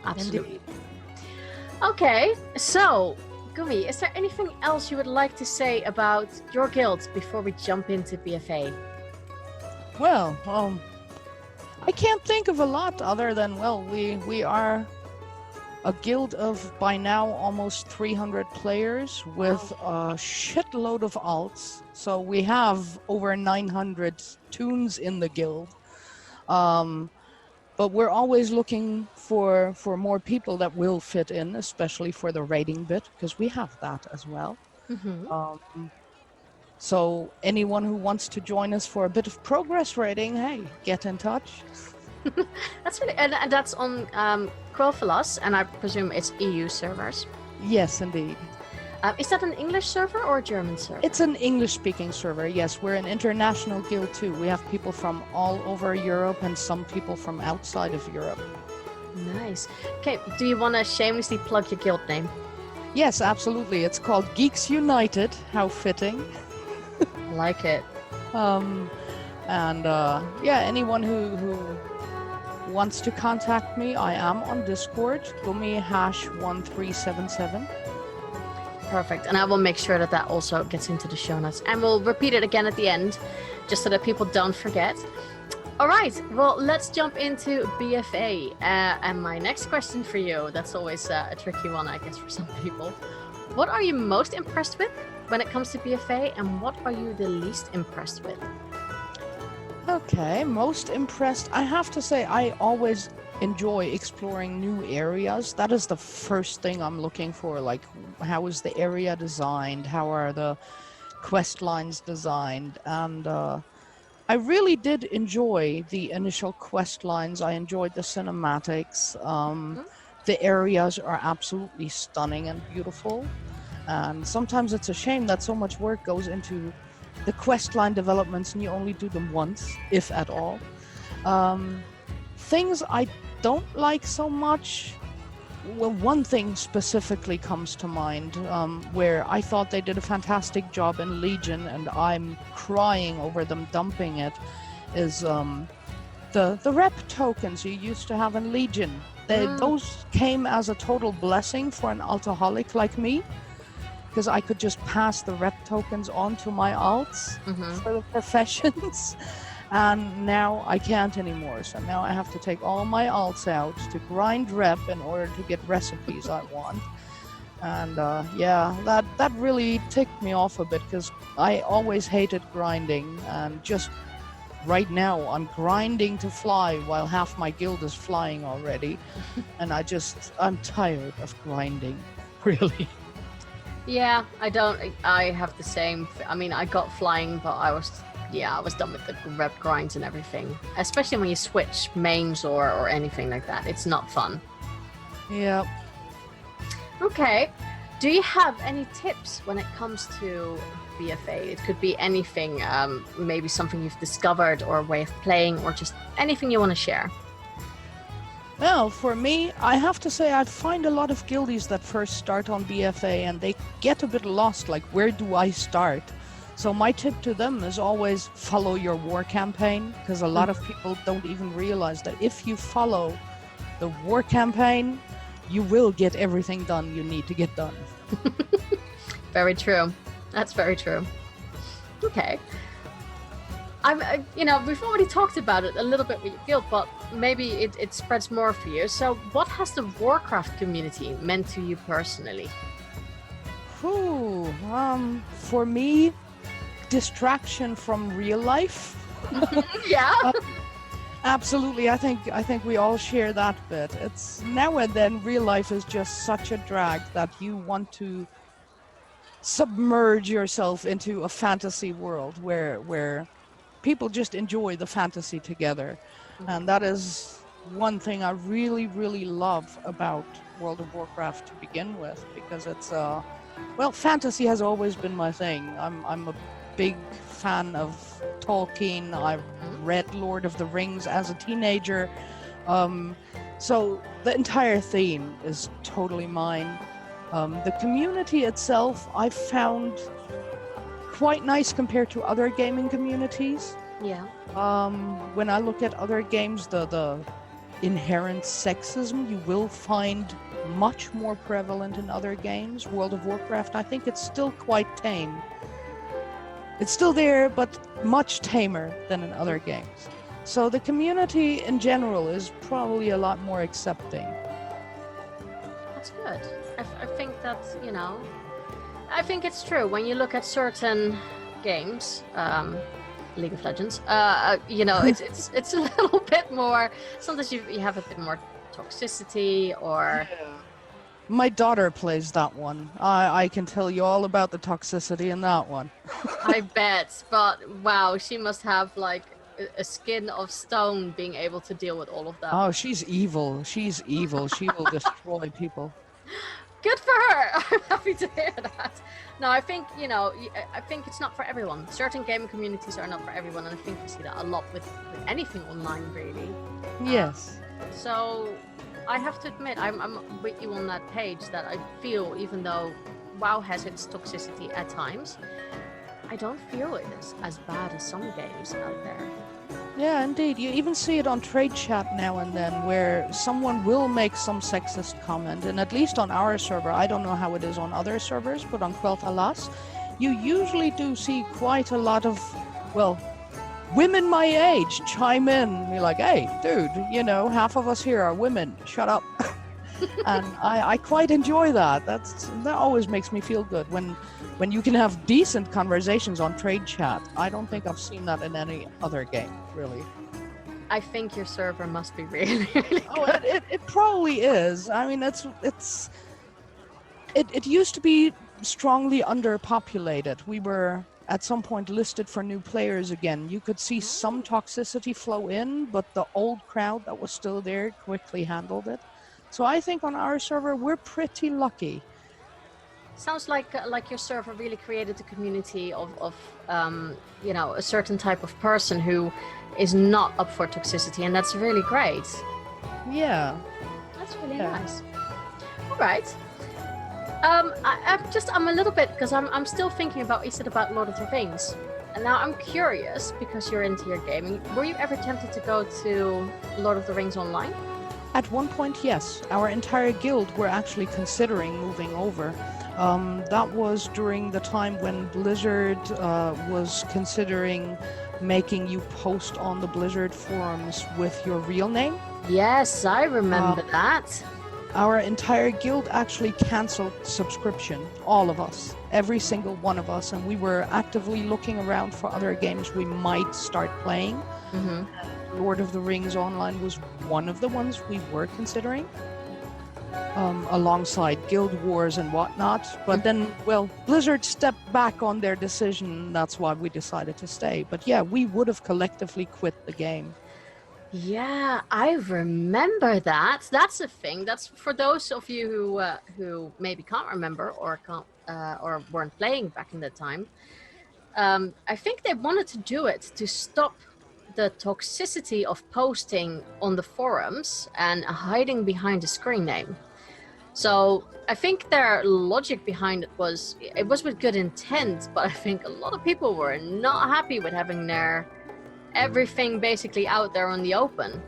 Absolutely. Indeed. Okay, so, Gumi, is there anything else you would like to say about your guild before we jump into BFA? Well, I can't think of a lot other than, well, we are a guild of, by now, almost 300 players with a shitload of alts. So we have over 900 toons in the guild. But we're always looking for more people that will fit in, especially for the raiding bit, because we have that as well. So anyone who wants to join us for a bit of progress raiding, hey, get in touch. That's really, and that's on Quel'Thalas, and I presume it's EU servers. Yes, indeed. Is that an English server or a German server? It's an English-speaking server, yes. We're an international guild too. We have people from all over Europe and some people from outside of Europe. Nice. Okay, do you want to shamelessly plug your guild name? Yes, absolutely. It's called Geeks United. How fitting. I like it. Yeah, anyone who wants to contact me, I am on Discord, Gumi #1377. Perfect, and I will make sure that also gets into the show notes, and we'll repeat it again at the end, just so that people don't forget. All right, well, let's jump into BFA, and my next question for you, that's always a tricky one, I guess, for some people. What are you most impressed with when it comes to BFA, and what are you the least impressed with? Okay, most impressed. I have to say, I always enjoy exploring new areas. That is the first thing I'm looking for. Like, how is the area designed? How are the quest lines designed? And I really did enjoy the initial quest lines. I enjoyed the cinematics. The areas are absolutely stunning and beautiful. And sometimes it's a shame that so much work goes into the quest line developments and you only do them once, if at all. Things I don't like so much. Well, one thing specifically comes to mind where I thought they did a fantastic job in Legion, and I'm crying over them dumping it, is the rep tokens you used to have in Legion. Those came as a total blessing for an altaholic like me, because I could just pass the rep tokens on to my alts for the professions. And now I can't anymore. So now I have to take all my alts out to grind rep in order to get recipes I want. And yeah, that really ticked me off a bit, because I always hated grinding. And just right now I'm grinding to fly while half my guild is flying already. And I'm tired of grinding, really. Yeah, I have the same. I mean, I got flying, but I was done with the rep grinds and everything. Especially when you switch mains or anything like that. It's not fun. Yeah. Okay. Do you have any tips when it comes to BFA? It could be anything, maybe something you've discovered or a way of playing, or just anything you want to share. Well, for me, I have to say I find a lot of guildies that first start on BFA and they get a bit lost, like, where do I start? So my tip to them is always follow your war campaign, because a lot of people don't even realize that if you follow the war campaign, you will get everything done you need to get done. Very true. That's very true. Okay. We've already talked about it a little bit with your guild, but maybe it spreads more for you. So what has the Warcraft community meant to you personally? For me, distraction from real life. Yeah. Absolutely. I think we all share that bit. It's now and then real life is just such a drag that you want to submerge yourself into a fantasy world where people just enjoy the fantasy together. And that is one thing I really, really love about World of Warcraft to begin with, because it's fantasy has always been my thing. I'm a big fan of Tolkien. I've read Lord of the Rings as a teenager. So the entire theme is totally mine. The community itself I found quite nice compared to other gaming communities. Yeah. When I look at other games, the inherent sexism you will find much more prevalent in other games. World of Warcraft, I think it's still quite tame. It's still there, but much tamer than in other games. So the community in general is probably a lot more accepting. That's good. I think that's, I think it's true. When you look at certain games, League of Legends, it's a little bit more, sometimes you have a bit more toxicity or... Yeah. My daughter plays that one. I can tell you all about the toxicity in that one. I bet, but wow, she must have like a skin of stone being able to deal with all of that. Oh, she's evil. She's evil. She will destroy people. Good for her. I'm happy to hear that. No, I think, I think it's not for everyone. Certain gaming communities are not for everyone, and I think you see that a lot with anything online, really. Yes. So I have to admit, I'm with you on that page, that I feel, even though WoW has its toxicity at times, I don't feel it is as bad as some games out there. Yeah, indeed. You even see it on trade chat now and then, where someone will make some sexist comment, and at least on our server, I don't know how it is on other servers, but on Quel'Thalas, you usually do see quite a lot of, women my age chime in. You're like, hey, dude, half of us here are women. Shut up. And I quite enjoy that. That always makes me feel good when you can have decent conversations on trade chat. I don't think I've seen that in any other game, really. I think your server must be really, really Oh, good. it probably is. I mean, it used to be strongly underpopulated. We were at some point listed for new players again. You could see some toxicity flow in, but the old crowd that was still there quickly handled it. So I think on our server we're pretty lucky. Sounds like your server really created a community of you know, a certain type of person who is not up for toxicity, and that's really great. Yeah. That's really Yeah. nice. All right. I'm a little bit, because I'm still thinking about, you said about Lord of the Rings, and now I'm curious because you're into your gaming. Were you ever tempted to go to Lord of the Rings Online? At one point, yes. Our entire guild were actually considering moving over. That was during the time when Blizzard was considering making you post on the Blizzard forums with your real name. Yes, I remember that. Our entire guild actually canceled subscription, all of us, every single one of us, and we were actively looking around for other games we might start playing. Mm-hmm. Lord of the Rings Online was one of the ones we were considering, alongside Guild Wars and whatnot. But then, well, Blizzard stepped back on their decision, that's why we decided to stay. But yeah, we would have collectively quit the game. Yeah, I remember that. That's a thing. That's for those of you who maybe can't remember or weren't playing back in that time. I think they wanted to do it to stop the toxicity of posting on the forums and hiding behind a screen name. So I think their logic behind it was with good intent, but I think a lot of people were not happy with having their everything basically out there on the open.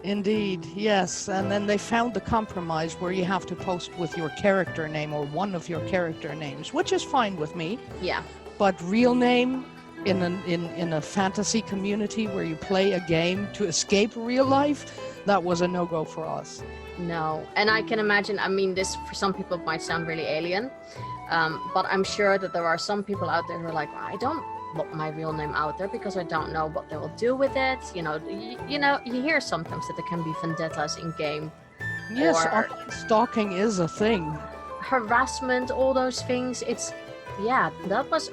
Indeed, yes. And then they found the compromise where you have to post with your character name or one of your character names, which is fine with me. Yeah. But real name in a fantasy community where you play a game to escape real life, that was a no-go for us. No, and I can imagine, I mean, this for some people might sound really alien, but I'm sure that there are some people out there who are like, I don't want my real name out there because I don't know what they will do with it. You know, you hear sometimes that there can be vendettas in game. Yes, Or- online stalking is a thing. Harassment, all those things. That was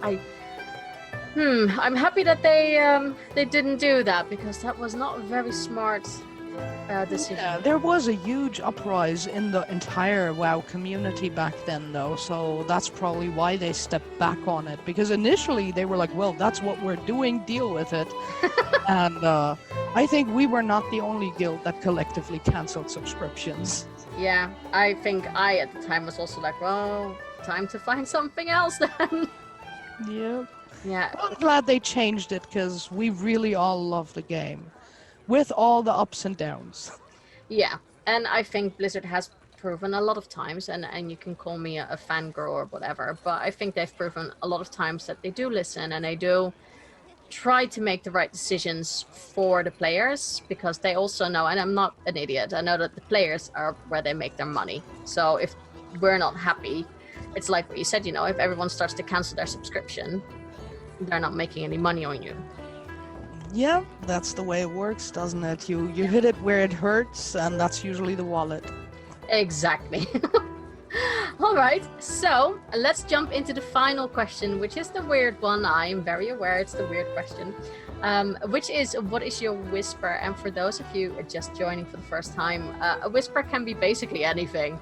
I'm happy that they didn't do that, because that was not a very smart decision. Yeah, there was a huge uprise in the entire WoW community back then, though, so that's probably why they stepped back on it. Because initially they were like, well, that's what we're doing, deal with it. And I think we were not the only guild that collectively canceled subscriptions. Yeah, I think I at the time was also like, well, time to find something else then. Yeah. Yeah, I'm glad they changed it, because we really all love the game. With all the ups and downs. yeah, and I think Blizzard has proven a lot of times, and you can call me a fangirl or whatever, but I think they've proven a lot of times that they do listen and they do try to make the right decisions for the players, because they also know, and I'm not an idiot, I know that the players are where they make their money. So if we're not happy, it's like what you said, you know, if everyone starts to cancel their subscription, they're not making any money on you. Yeah, that's the way it works, doesn't it? You hit it where it hurts, and that's usually the wallet. Exactly. All right, so let's jump into the final question, which is the weird one. I'm very aware it's the weird question, which is, what is your whisper? And for those of you just joining for the first time, a whisper can be basically anything.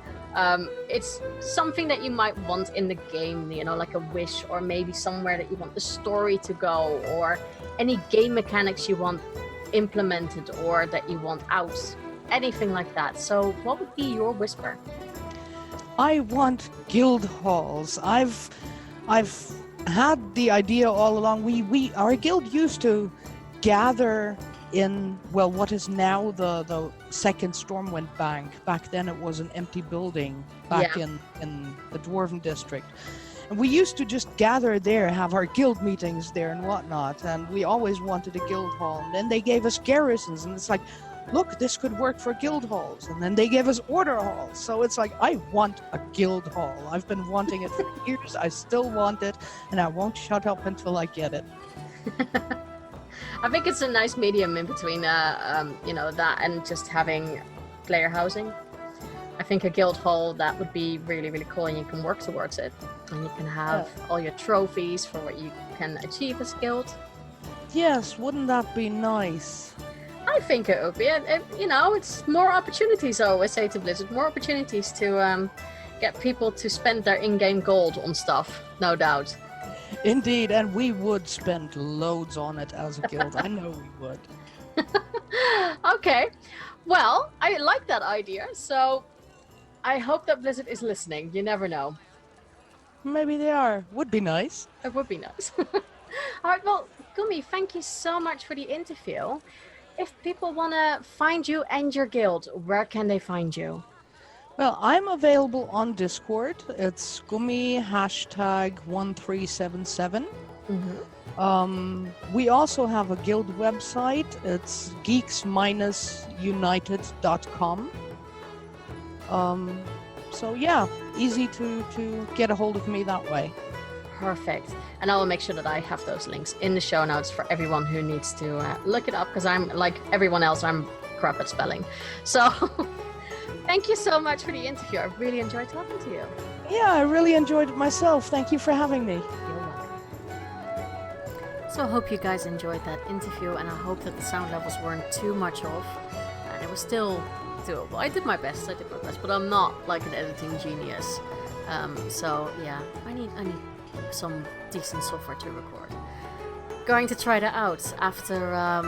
It's something that you might want in the game, you know, like a wish, or maybe somewhere that you want the story to go, or any game mechanics you want implemented or that you want out, anything like that. So what would be your whisper? I want guild halls. I've had the idea all along. Our guild used to gather in, well, what is now the second Stormwind Bank. Back then it was an empty building back in the Dwarven district. And we used to just gather there, have our guild meetings there and whatnot, and we always wanted a guild hall. And then they gave us garrisons, and it's like, look, this could work for guild halls. And then they gave us order halls. So it's like, I want a guild hall. I've been wanting it for years. I still want it, and I won't shut up until I get it. I think it's a nice medium in between, you know, that and just having player housing. I think a guild hall, that would be really, really cool, and you can work towards it. And you can have all your trophies for what you can achieve as a guild. Yes, wouldn't that be nice? I think it would be. You know, it's more opportunities, I always say to Blizzard. More opportunities to get people to spend their in-game gold on stuff, no doubt. Indeed, and we would spend loads on it as a guild. I know we would. Okay, well, I like that idea, so I hope that Blizzard is listening. You never know. Maybe they are. Would be nice. It would be nice. All right, well, Gumi, thank you so much for the interview. If people want to find you and your guild, where can they find you? Well, I'm available on Discord. It's Gumi #1377. We also have a guild website. It's geeks-united.com. So yeah, easy to get a hold of me that way. Perfect. And I will make sure that I have those links in the show notes for everyone who needs to look it up, because I'm like everyone else, I'm crap at spelling. So thank you so much for the interview. I really enjoyed talking to you. Yeah, I really enjoyed it myself. Thank you for having me. You're welcome. So I hope you guys enjoyed that interview, and I hope that the sound levels weren't too much off, and it was still doable. I did my best, but I'm not like an editing genius. So yeah, I need some decent software to record. Going to try that out after I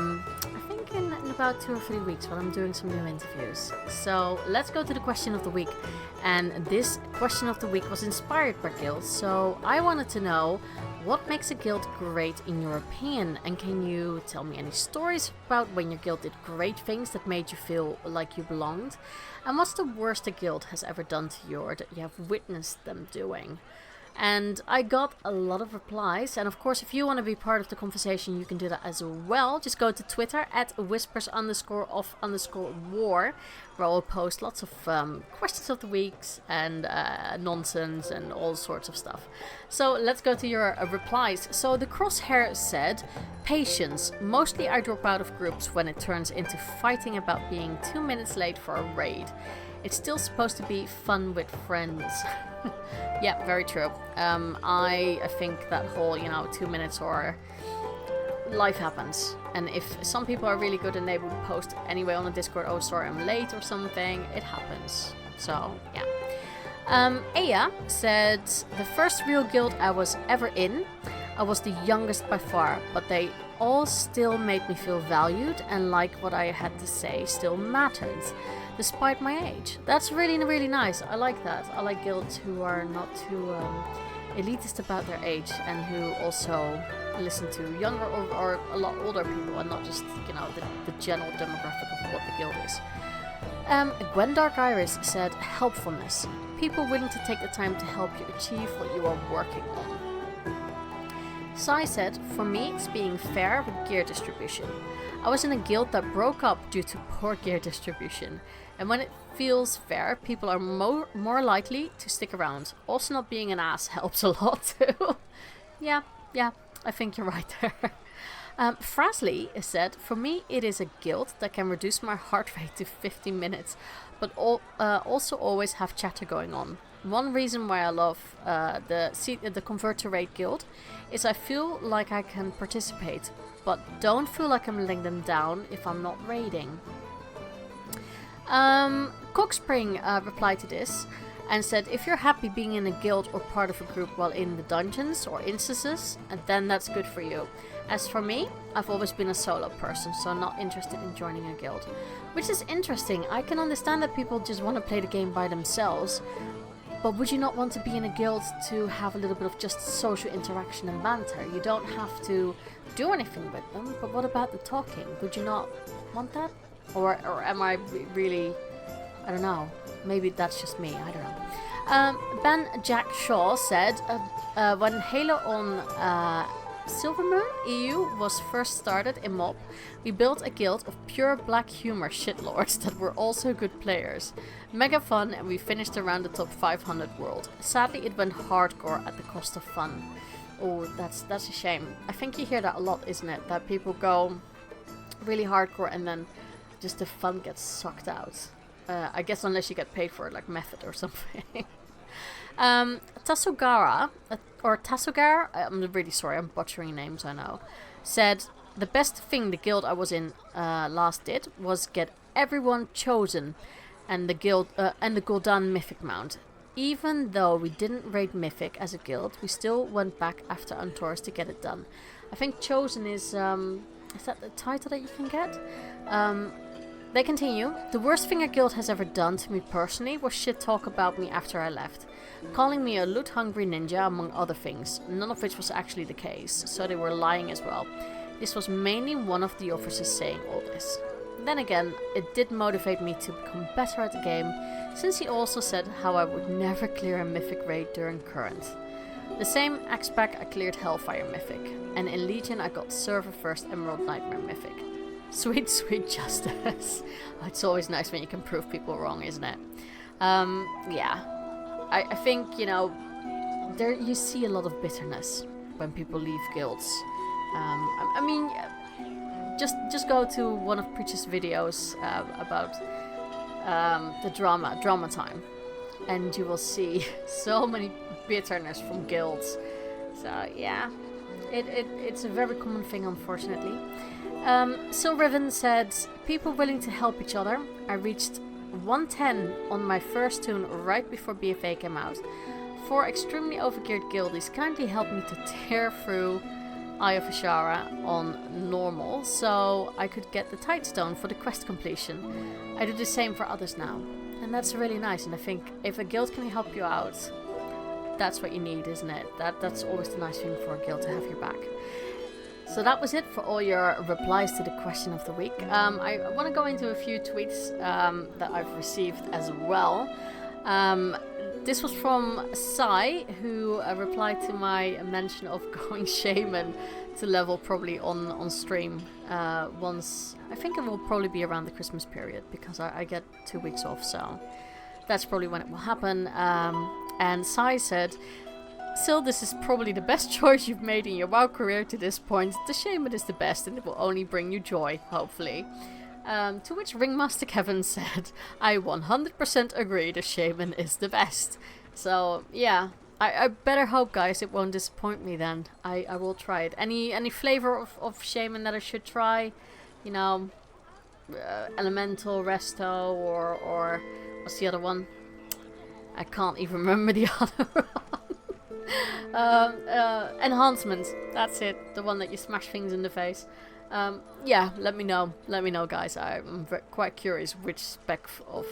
think in about 2 or 3 weeks when I'm doing some new interviews. So let's go to the question of the week, and this question of the week was inspired by guilds. So I wanted to know, what makes a guild great in your opinion, and can you tell me any stories about when your guild did great things that made you feel like you belonged? And what's the worst a guild has ever done to you or that you have witnessed them doing? And I got a lot of replies, and of course if you want to be part of the conversation you can do that as well. Just go to Twitter at whispers_of_war, where I will post lots of questions of the weeks and nonsense and all sorts of stuff. So let's go to your replies. So the Crosshair said, patience. Mostly I drop out of groups when it turns into fighting about being 2 minutes late for a raid. It's still supposed to be fun with friends. Yeah, very true. I think that whole, 2 minutes or life happens. And if some people are really good and they would post anyway on the Discord, oh sorry I'm late or something, it happens. So yeah. Aya said, the first real guild I was ever in, I was the youngest by far, but they all still made me feel valued and like what I had to say still mattered, despite my age. That's really, really nice. I like that. I like guilds who are not too elitist about their age and who also listen to younger or a lot older people and not just, the general demographic of what the guild is. Gwen Dark Iris said, helpfulness. People willing to take the time to help you achieve what you are working on. Sai said, for me it's being fair with gear distribution. I was in a guild that broke up due to poor gear distribution, and when it feels fair, people are more likely to stick around. Also, not being an ass helps a lot too. yeah, I think you're right there. Frasley said, for me it is a guild that can reduce my heart rate to 50 minutes, but also always have chatter going on. One reason why I love the Convert to Raid guild is I feel like I can participate, but don't feel like I'm letting them down if I'm not raiding. Cockspring replied to this and said, if you're happy being in a guild or part of a group while in the dungeons or instances, then that's good for you. As for me, I've always been a solo person, so I'm not interested in joining a guild. Which is interesting. I can understand that people just want to play the game by themselves, but would you not want to be in a guild to have a little bit of just social interaction and banter? You don't have to do anything with them, but what about the talking? Would you not want that? Or am I really... I don't know. Maybe that's just me. I don't know. Ben Jack Shaw said, when Halo on Silvermoon EU was first started in MoB, we built a guild of pure black humor shitlords that were also good players. Mega fun, and we finished around the top 500 world. Sadly, it went hardcore at the cost of fun. Oh, that's a shame. I think you hear that a lot, isn't it? That people go really hardcore and then just the fun gets sucked out. I guess unless you get paid for it, like method or something. Tasugara, or Tasugar, I'm really sorry, I'm butchering names, I know, said, the best thing the guild I was in last did was get everyone chosen and the guild and the Gul'dan Mythic Mount. Even though we didn't raid Mythic as a guild, we still went back after Antaurus to get it done. I think chosen is that the title that you can get? They continue. The worst thing a guild has ever done to me personally was shit talk about me after I left. Calling me a loot-hungry ninja, among other things. None of which was actually the case, so they were lying as well. This was mainly one of the officers saying all this. Then again, it did motivate me to become better at the game, since he also said how I would never clear a Mythic raid during Current. The same X-Pack I cleared Hellfire Mythic, and in Legion I got Server First Emerald Nightmare Mythic. Sweet, sweet justice. It's always nice when you can prove people wrong, isn't it? Yeah. I think, you know, there you see a lot of bitterness when people leave guilds. I mean, just go to one of Preach's videos about the drama time, and you will see so many bitterness from guilds. So yeah, it's a very common thing, unfortunately. So Riven said, people willing to help each other. I reached 110 on my first tune right before BFA came out. 4 extremely overgeared guildies kindly helped me to tear through Eye of Ashara on normal, so I could get the Tidestone for the quest completion. I do the same for others now, and that's really nice. And I think if a guild can help you out, that's what you need, isn't it? That's always the nice thing for a guild, to have your back. So that was it for all your replies to the question of the week. I want to go into a few tweets that I've received as well. This was from Sai, who replied to my mention of going shaman to level probably on stream once. I think it will probably be around the Christmas period, because I get 2 weeks off, so that's probably when it will happen. And Sai said, Sil, this is probably the best choice you've made in your WoW career to this point. The shaman is the best, and it will only bring you joy, hopefully. To which Ringmaster Kevin said, I 100% agree, the shaman is the best. So yeah, I better hope, guys, it won't disappoint me then. I will try it. Any flavor of shaman that I should try? You know, Elemental, Resto, or what's the other one? I can't even remember the other one. Enhancement, that's it, the one that you smash things in the face. Yeah, let me know guys. I'm quite curious which spec of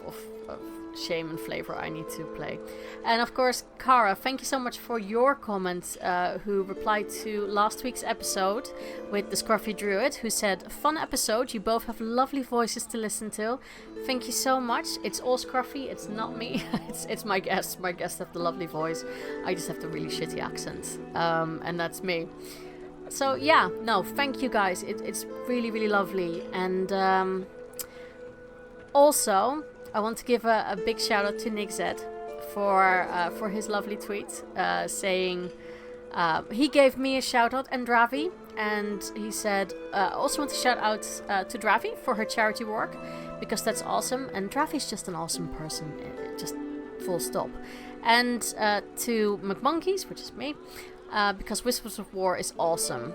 shaman flavor I need to play. And of course, Kara, thank you so much for your comment, who replied to last week's episode with the Scruffy Druid, who said, fun episode, you both have lovely voices to listen to. Thank you so much. It's all Scruffy, it's not me. it's my guests. My guests have the lovely voice. I just have the really shitty accent, and that's me. So yeah, no, thank you guys. It's really, really lovely. And also, I want to give a big shout out to Nick Zed for his lovely tweet, saying he gave me a shout out and Dravi, and he said also want to shout out to Dravi for her charity work, because that's awesome, and Dravi's just an awesome person, just full stop. And to McMonkeys, which is me, because Whispers of War is awesome.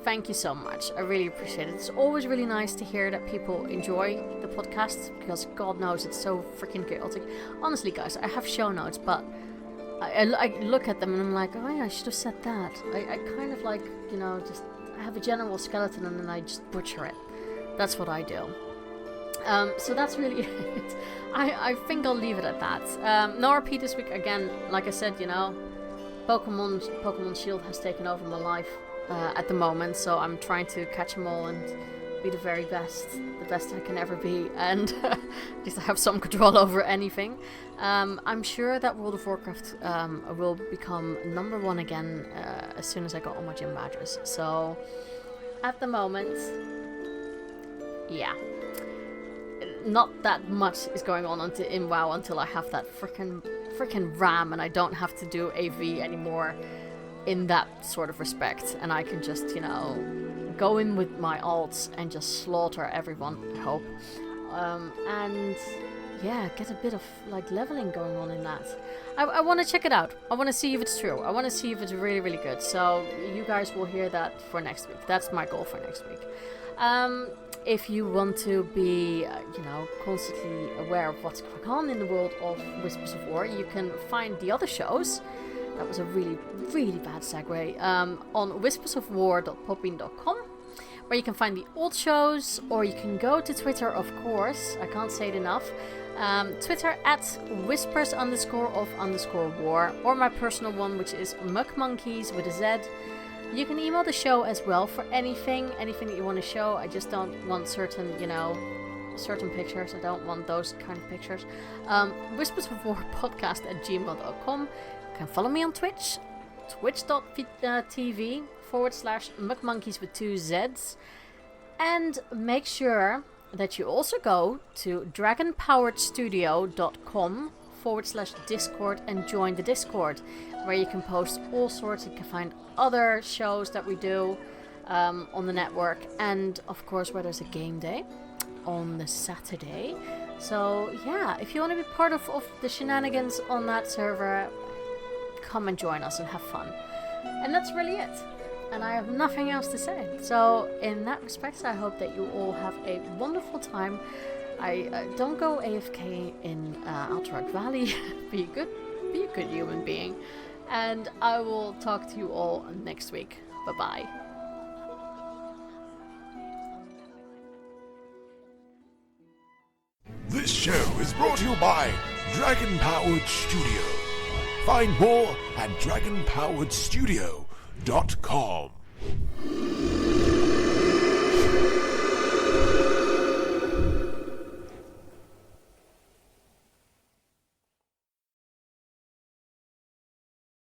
Thank you so much. I really appreciate it. It's always really nice to hear that people enjoy the podcast, because God knows it's so freaking chaotic. Honestly, guys, I have show notes, but I look at them and I'm like, oh yeah, I should have said that. I kind of like, you know, just I have a general skeleton and then I just butcher it. That's what I do. So that's really it. I think I'll leave it at that. No RP this week again. Like I said, you know, Pokemon Shield has taken over my life at the moment, so I'm trying to catch them all and be the very best, the best I can ever be, and just have some control over anything. I'm sure that World of Warcraft will become #1 again as soon as I got all my gym badges. So at the moment, yeah, not that much is going on in WoW until I have that freaking RAM and I don't have to do AV anymore. in that sort of respect, and I can just, go in with my alts and just slaughter everyone, I hope. And yeah, get a bit of like leveling going on in that. I want to check it out. I want to see if it's true. I want to see if it's really, really good. So you guys will hear that for next week. That's my goal for next week. If you want to be, constantly aware of what's going on in the world of Whispers of War, you can find the other shows. That was a really, really bad segue. On whispersofwar.podbean.com, where you can find the old shows, or you can go to Twitter, of course. I can't say it enough. Twitter at whispers_of_war, or my personal one, which is muckmonkeys with a Z. You can email the show as well for anything that you want to show. I just don't want certain pictures. I don't want those kind of pictures. whispersofwarpodcast@gmail.com. You can follow me on Twitch, twitch.tv/muckmonkeys with 2 Zs. And make sure that you also go to dragonpoweredstudio.com/Discord and join the Discord, where you can post all sorts. You can find other shows that we do on the network, and of course where there's a game day on the Saturday. So yeah, if you want to be part of the shenanigans on that server, come and join us and have fun. And that's really it. And I have nothing else to say. So in that respect, I hope that you all have a wonderful time. Don't go AFK in Alterac Valley. Be a good human being. And I will talk to you all next week. Bye-bye. This show is brought to you by Dragon Powered Studio. Find more at dragonpoweredstudio.com.